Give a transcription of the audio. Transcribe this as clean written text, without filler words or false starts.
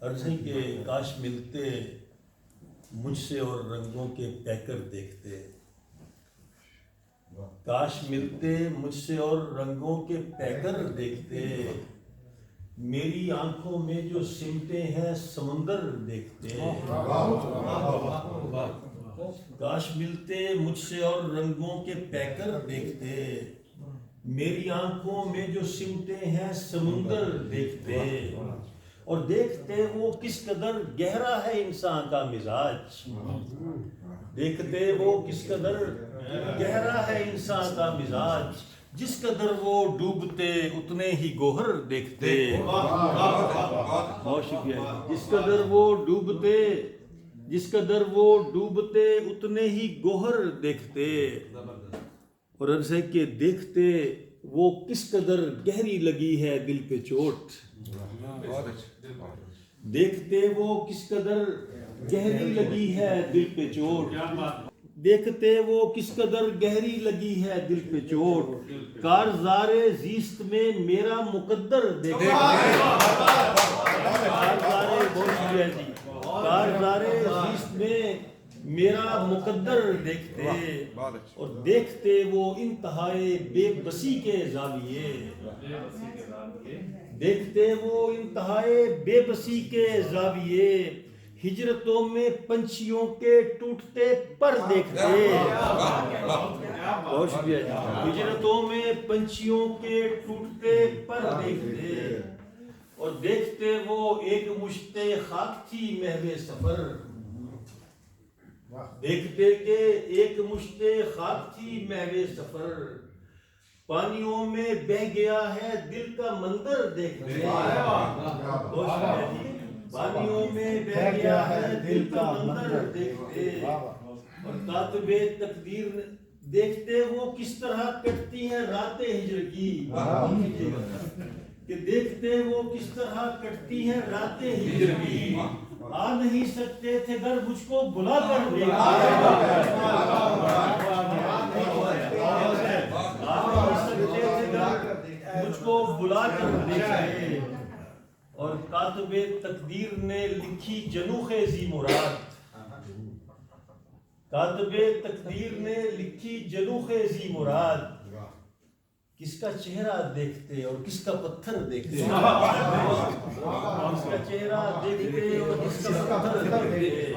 عرض ہے کہ کاش ملتے مجھ سے اور رنگوں کے پیکر دیکھتے، کاش ملتے مجھ سے اور رنگوں کے پیکر دیکھتے، میری آنکھوں میں جو سمٹے ہیں سمندر دیکھتے، کاش ملتے مجھ سے اور رنگوں کے پیکر دیکھتے، میری آنکھوں میں جو سمٹے ہیں سمندر دیکھتے، اور دیکھتے وہ کس قدر گہرا ہے انسان کا مزاج، دیکھتے وہ کس قدر گہرا ہے انسان کا مزاج، جس قدر وہ ڈوبتے اتنے ہی گوہر دیکھتے، بہت شکریہ، جس قدر وہ ڈوبتے اتنے ہی گوہر دیکھتے، اور عرض ہے کہ دیکھتے وہ کس قدر گہری لگی ہے دل پہ چوٹ، دیکھتے وہ کس قدر گہری لگی ہے دل پہ چوٹ، دیکھتے وہ کس قدر گہری لگی ہے دل پہ چوٹ، کارزار زیست میں میرا مقدر دیکھتے، کارزار زیست میں میرا مقدر دیکھتے، اور دیکھتے وہ انتہائے بے بسی کے زاویے، دیکھتے وہ انتہائے بے بسی کے زاویے، ہجرتوں میں پنچھیوں کے ٹوٹتے پر دیکھتے، بہت شکریہ، ہجرتوں میں پنچھیوں کے ٹوٹتے پر دیکھتے، اور دیکھتے وہ ایک مشت خاک تھی محو سفر، دیکھتے کہ ایک مشت خاک تھی محو سفر، پانیوں میں بہ گیا ہے دل کا مندر دیکھتے، پانیوں میں بہ گیا ہے دل کا مندر دیکھتے، اور کاتب تقدیر دیکھتے وہ کس طرح کٹتی ہیں راتیں ہجر کی، کہ دیکھتے وہ کس طرح کٹتی ہیں راتیں ہجر کی، آ نہیں سکتے تھے گھر مجھ کو بلا کر مجھ کو بلا کر دیکھتے، اور کاتب تقدیر نے لکھی جنو خیزی مراد، کاتب تقدیر نے لکھی جنو خیزی مراد، کس کا چہرہ دیکھتے اور کس کا پتھر دیکھتے، کس کا چہرہ دیکھتے اور کس کا پتھر دیکھتے،